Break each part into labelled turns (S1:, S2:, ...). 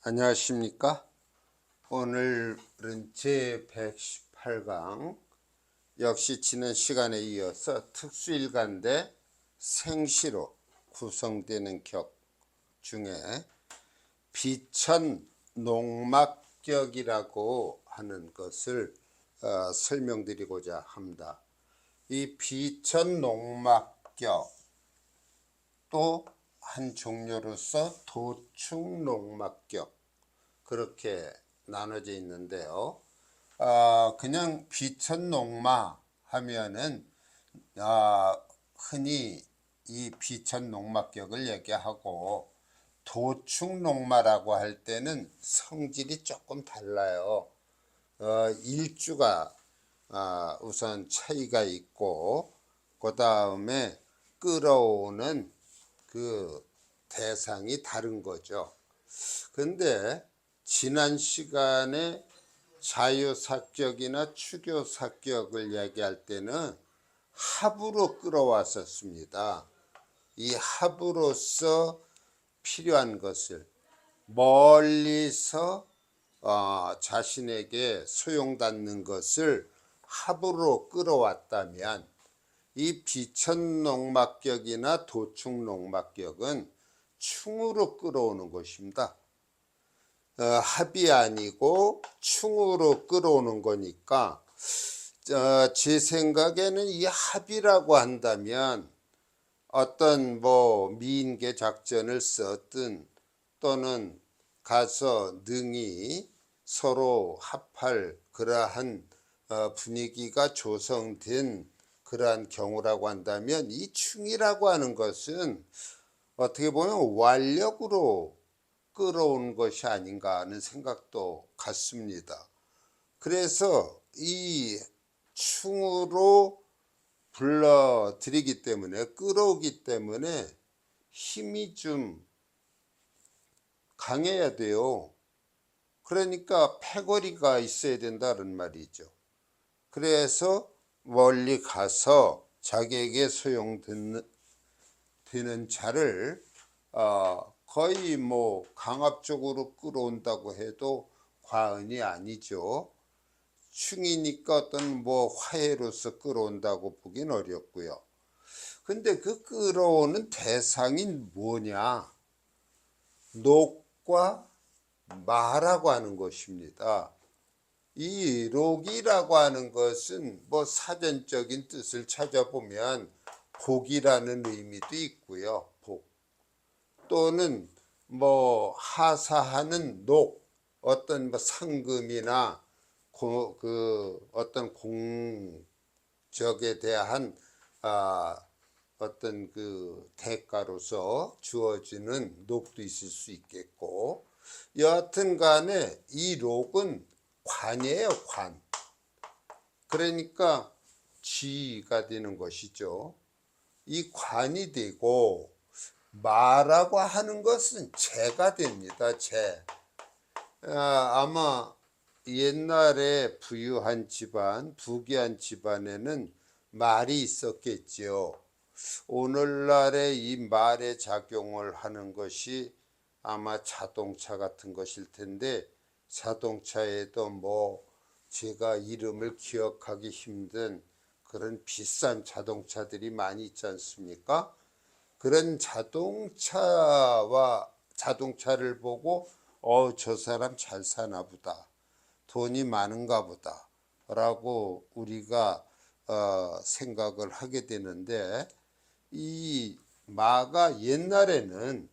S1: 안녕하십니까? 오늘은 제118강 역시 지난 시간에 이어서 특수일관대 생시로 구성되는 격 중에 비천농막격이라고 하는 것을 설명드리고자 합니다. 이 비천농막격 또 한 종류로서 도축농막격 그렇게 나눠져 있는데요. 그냥 비천농마 하면은 흔히 이 비천농막격을 얘기하고 도축농마라고 할 때는 성질이 조금 달라요. 일주가 우선 차이가 있고 그 다음에 끌어오는 그 대상이 다른 거죠. 근데 지난 시간에 자유사격이나 추교사격을 얘기할 때는 합으로 끌어왔었습니다. 이 합으로서 필요한 것을 멀리서 자신에게 소용닿는 것을 합으로 끌어왔다면 이 비천농막격이나 도축농막격은 충으로 끌어오는 것입니다. 합이 아니고 충으로 끌어오는 거니까 제 생각에는 이 합이라고 한다면 어떤 미인계 작전을 썼든 또는 가서 능히 서로 합할 그러한 분위기가 조성된 그러한 경우라고 한다면 이 충이라고 하는 것은 어떻게 보면 완력으로 끌어온 것이 아닌가 하는 생각도 같습니다. 그래서 이 충으로 불러들이기 때문에 끌어오기 때문에 힘이 좀 강해야 돼요. 그러니까 패거리가 있어야 된다는 말이죠. 그래서 멀리 가서 자기에게 소용되는 자를 거의 강압적으로 끌어온다고 해도 과언이 아니죠. 충이니까 어떤 화해로서 끌어온다고 보긴 어렵고요. 근데 그 끌어오는 대상이 뭐냐? 녹과 마라고 하는 것입니다. 이 녹이라고 하는 것은 사전적인 뜻을 찾아보면 복이라는 의미도 있고요. 복 또는 하사하는 녹 어떤 상금이나 어떤 공적에 대한 어떤 그 대가로서 주어지는 녹도 있을 수 있겠고, 여하튼 간에 이 녹은 관이에요. 관. 그러니까 쥐가 되는 것이죠. 이 관이 되고 마라고 하는 것은 재가 됩니다. 재. 아마 옛날에 부유한 집안, 부귀한 집안에는 말이 있었겠지요. 오늘날의 이 말의 작용을 하는 것이 아마 자동차 같은 것일 텐데, 자동차에도 제가 이름을 기억하기 힘든 그런 비싼 자동차들이 많이 있지 않습니까? 그런 자동차를 보고 저 사람 잘 사나 보다, 돈이 많은가 보다 라고 우리가 생각을 하게 되는데, 이 마가 옛날에는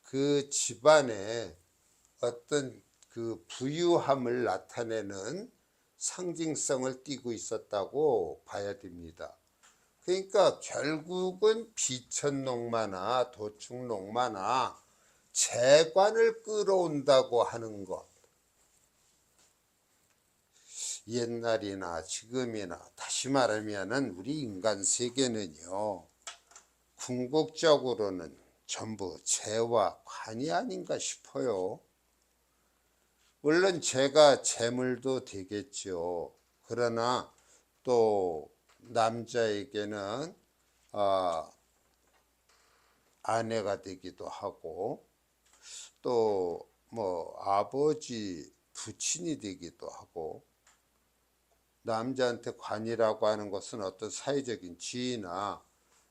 S1: 그 집안의 어떤 그 부유함을 나타내는 상징성을 띠고 있었다고 봐야 됩니다. 그러니까 결국은 비천농마나 도축농마나 재관을 끌어온다고 하는 것, 옛날이나 지금이나 다시 말하면은 우리 인간 세계는요, 궁극적으로는 전부 재와 관이 아닌가 싶어요. 물론 재가 재물도 되겠죠. 그러나 또 남자에게는 아내가 되기도 하고, 또 아버지, 부친이 되기도 하고, 남자한테 관이라고 하는 것은 어떤 사회적인 지위나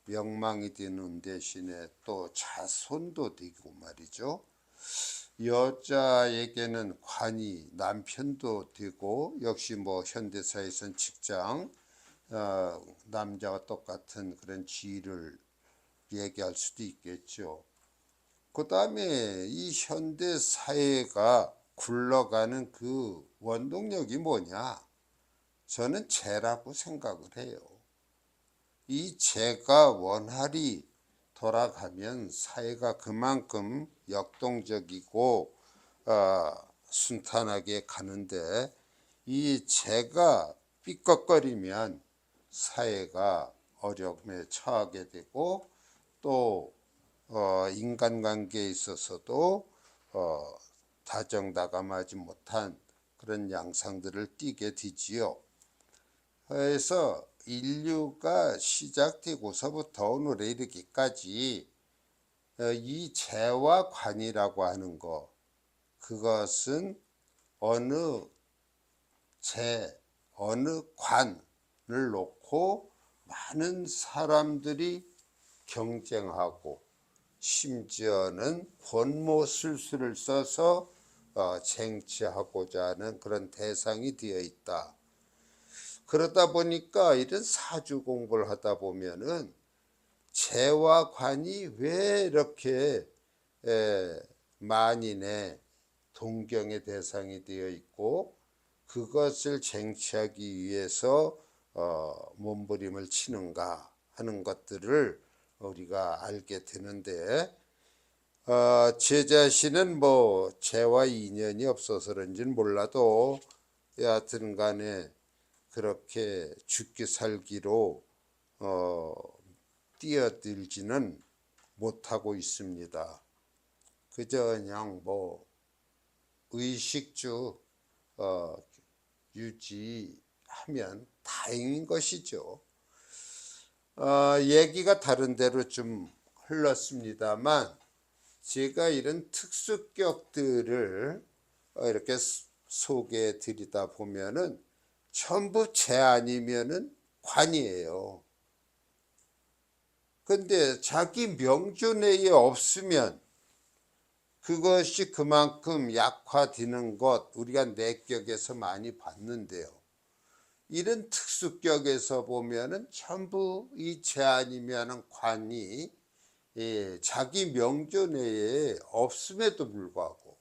S1: 명망이 되는 대신에 또 자손도 되고 말이죠. 여자에게는 관이 남편도 되고, 역시 뭐 현대사회에서는 직장, 남자와 똑같은 그런 지위를 얘기할 수도 있겠죠. 그 다음에 이 현대 사회가 굴러가는 그 원동력이 뭐냐? 저는 재라고 생각을 해요. 이 재가 원활히 돌아가면 사회가 그만큼 역동적이고 순탄하게 가는데, 이 재가 삐걱거리면 사회가 어려움에 처하게 되고, 또 인간관계에 있어서도 다정다감하지 못한 그런 양상들을 띠게 되지요. 그래서 인류가 시작되고서부터 오늘에 이르기까지 이 재와 관이라고 하는 것, 그것은 어느 재, 어느 관을 놓고 많은 사람들이 경쟁하고, 심지어는 권모술수를 써서 쟁취하고자 하는 그런 대상이 되어 있다. 그러다 보니까 이런 사주 공부를 하다 보면은 재와 관이 왜 이렇게 만인의 동경의 대상이 되어 있고, 그것을 쟁취하기 위해서 몸부림을 치는가 하는 것들을 우리가 알게 되는데, 제 자신은 뭐 재와 인연이 없어서 그런지는 몰라도 여하튼 간에 그렇게 죽기 살기로 뛰어들지는 못하고 있습니다. 그저 그냥 뭐 의식주 유지하면 다행인 것이죠. 얘기가 다른 데로 좀 흘렀습니다만, 제가 이런 특수격들을 이렇게 소개해 드리다 보면은 전부 재 아니면은 관이에요. 근데 자기 명주 내에 없으면 그것이 그만큼 약화되는 것, 우리가 내격에서 많이 봤는데요. 이런 특수격에서 보면은 전부 이 재 아니면은 관이 자기 명주 내에 없음에도 불구하고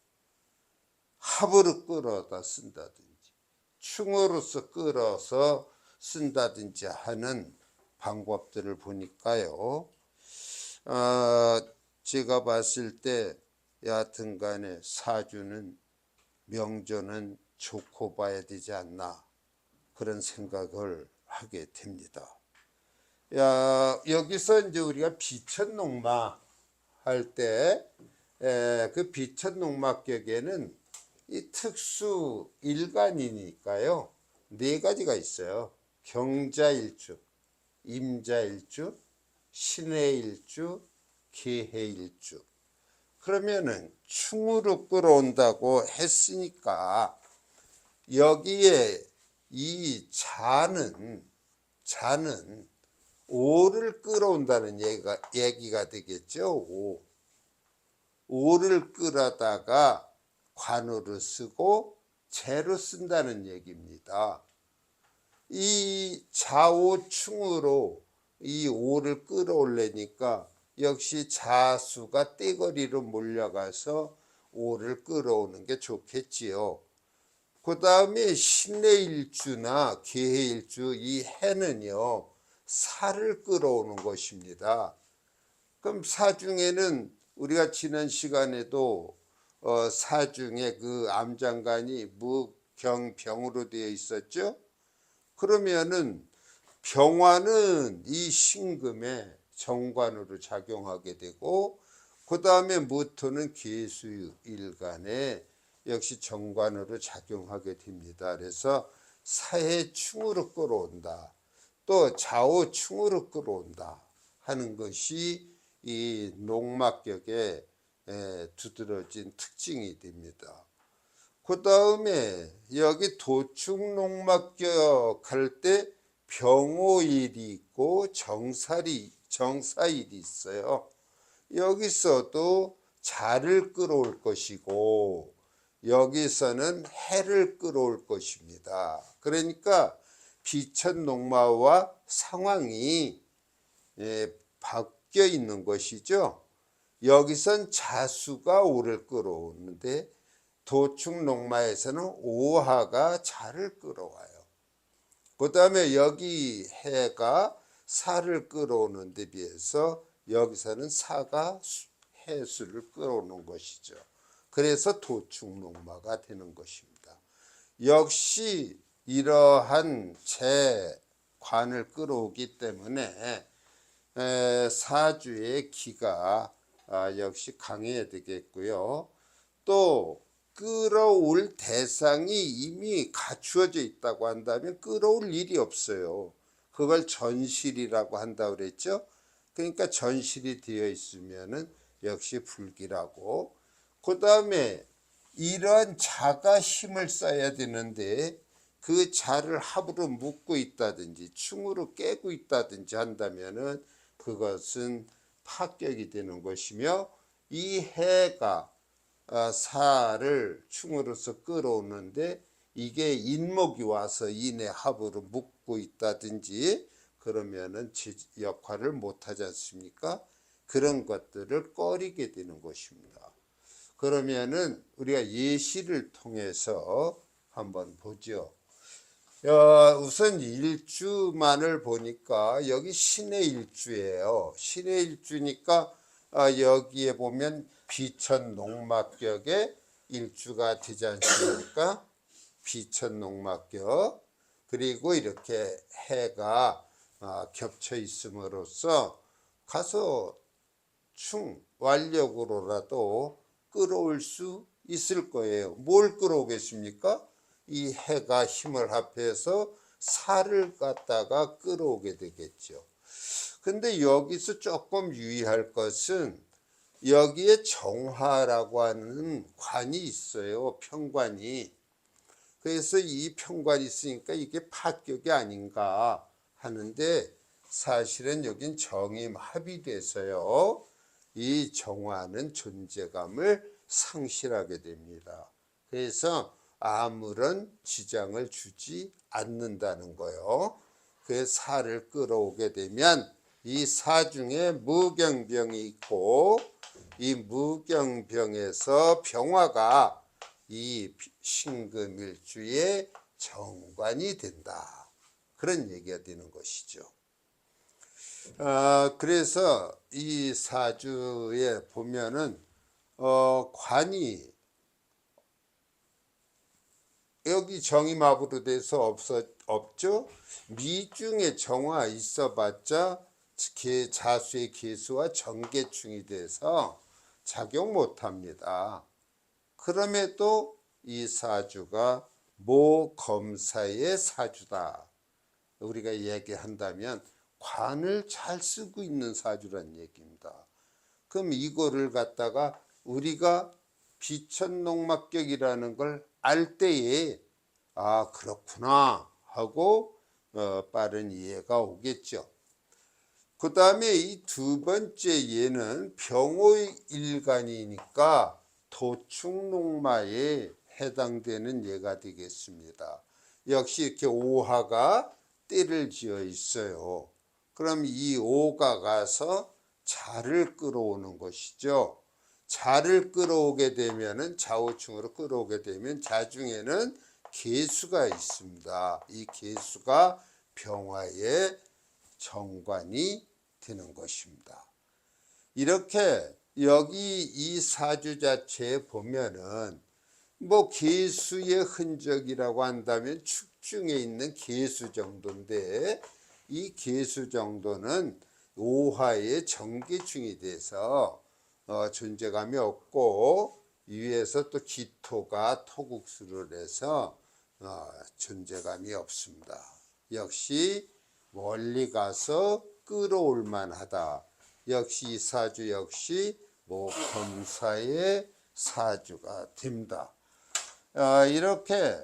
S1: 합으로 끌어다 쓴다든지 충으로서 끌어서 쓴다든지 하는 방법들을 보니까요, 제가 봤을 때 여하튼 간에 사주는, 명조는 좋고 봐야 되지 않나, 그런 생각을 하게 됩니다. 여기서 이제 우리가 비천농마 할 때 그 비천농마격에는 이 특수 일간이니까요, 네 가지가 있어요. 경자일주, 임자일주, 신해일주, 계해일주. 그러면은 충으로 끌어온다고 했으니까 여기에 이 자는 오를 끌어온다는 얘기가 되겠죠. 오를 끌어다가 관으로 쓰고 재로 쓴다는 얘기입니다. 이 좌오충으로 이 오를 끌어올리니까 역시 자수가 떼거리로 몰려가서 오를 끌어오는 게 좋겠지요. 그 다음에 신해일주나 계해일주, 이 해는요 살을 끌어오는 것입니다. 그럼 사중에는 우리가 지난 시간에도 사중에 그 암장간이 무경병으로 되어 있었죠. 그러면은 병화는 이 신금에 정관으로 작용하게 되고, 그 다음에 무토는 계수일간에 역시 정관으로 작용하게 됩니다. 그래서 사해충으로 끌어온다, 또 좌우충으로 끌어온다 하는 것이 이 농막격의 두드러진 특징이 됩니다. 그 다음에 여기 도축농막격 할 때 병오일이 있고 정사일이 있어요. 여기서도 자를 끌어올 것이고 여기서는 해를 끌어올 것입니다. 그러니까 비천농마와 상황이 바뀌어 있는 것이죠. 여기선 자수가 오를 끌어오는데 도축농마에서는 오화가 자를 끌어와요. 그 다음에 여기 해가 사를 끌어오는 데 비해서 여기서는 사가 해수를 끌어오는 것이죠. 그래서 도축농마가 되는 것입니다. 역시 이러한 재관을 끌어오기 때문에 사주의 기가 역시 강해야 되겠고요. 또 끌어올 대상이 이미 갖추어져 있다고 한다면 끌어올 일이 없어요. 그걸 전실이라고 한다고 그랬죠. 그러니까 전실이 되어 있으면은 역시 불기라고. 그 다음에 이러한 자가 힘을 써야 되는데 그 자를 합으로 묶고 있다든지 충으로 깨고 있다든지 한다면은 그것은 파격이 되는 것이며, 이 해가 사를 충으로서 끌어오는데 이게 인목이 와서 인의 합으로 묶고 있다든지 그러면은 역할을 못하지 않습니까? 그런 것들을 꺼리게 되는 것입니다. 그러면은 우리가 예시를 통해서 한번 보죠. 우선 일주만을 보니까 여기 신의 일주예요. 신의 일주니까 여기에 보면 비천농막격의 일주가 되지 않습니까? 비천농막격. 그리고 이렇게 해가 겹쳐 있음으로써 가서 완력으로라도 끌어올 수 있을 거예요. 뭘 끌어오겠습니까? 이 해가 힘을 합해서 사를 갖다가 끌어오게 되겠죠. 근데 여기서 조금 유의할 것은 여기에 정화라고 하는 관이 있어요. 평관이. 그래서 이 평관이 있으니까 이게 파격이 아닌가 하는데 사실은 여긴 정임합이 돼서요. 이 정화는 존재감을 상실하게 됩니다. 그래서 아무런 지장을 주지 않는다는 거요. 그 사를 끌어오게 되면 이 사 중에 무경병이 있고 이 무경병에서 병화가 이 신금일주의 정관이 된다. 그런 얘기가 되는 것이죠. 그래서 이 사주에 보면은 관이 여기 정임합으로 돼서 없죠. 미중에 정화 있어봤자 자수의 계수와 정계충이 돼서 작용 못합니다. 그럼에도 이 사주가 모검사의 사주다. 우리가 얘기한다면 관을 잘 쓰고 있는 사주란 얘기입니다. 그럼 이거를 갖다가 우리가 비천농막격이라는 걸 알 때에 그렇구나 하고 빠른 이해가 오겠죠. 그 다음에 이 두 번째 예는 병호일간이니까 도축농마에 해당되는 예가 되겠습니다. 역시 이렇게 오화가 띠를 지어 있어요. 그럼 이 오가 가서 자를 끌어오는 것이죠. 자를 끌어오게 되면은 좌우충으로 끌어오게 되면 자 중에는 계수가 있습니다. 이 계수가 병화의 정관이 되는 것입니다. 이렇게 여기 이 사주 자체에 보면은 뭐 계수의 흔적이라고 한다면 축중에 있는 계수 정도인데 이 계수 정도는 오화의 정계충이 돼서 존재감이 없고 위에서 또 기토가 토국수를 해서 존재감이 없습니다. 역시 멀리 가서 끌어올 만하다. 역시 이 사주 역시 뭐 검사의 사주가 됩니다. 이렇게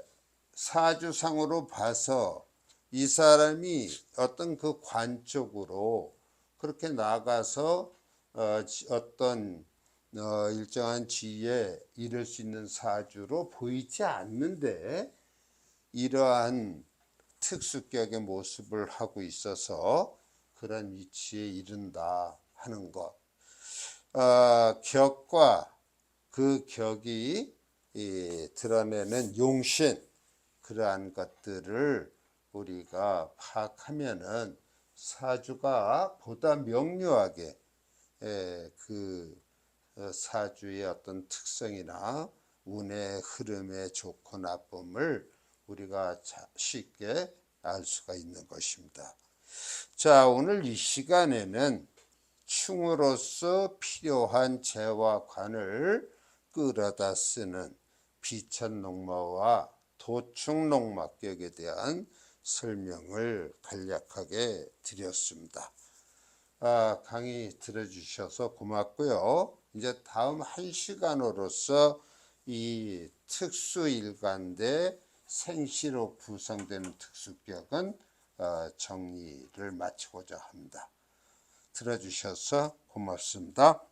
S1: 사주상으로 봐서 이 사람이 어떤 그 관 쪽으로 그렇게 나가서 어떤 일정한 지위에 이를 수 있는 사주로 보이지 않는데 이러한 특수격의 모습을 하고 있어서 그런 위치에 이른다 하는 것. 격과 그 격이 드러내는 용신, 그러한 것들을 우리가 파악하면은 사주가 보다 명료하게 그 사주의 어떤 특성이나 운의 흐름의 좋고 나쁨을 우리가 쉽게 알 수가 있는 것입니다. 자, 오늘 이 시간에는 충으로서 필요한 재와 관을 끌어다 쓰는 비천농마와 도충농마격에 대한 설명을 간략하게 드렸습니다. 강의 들어주셔서 고맙고요. 이제 다음 1시간으로서 이 특수일간대 생시로 구성되는 특수격은 정리를 마치고자 합니다. 들어주셔서 고맙습니다.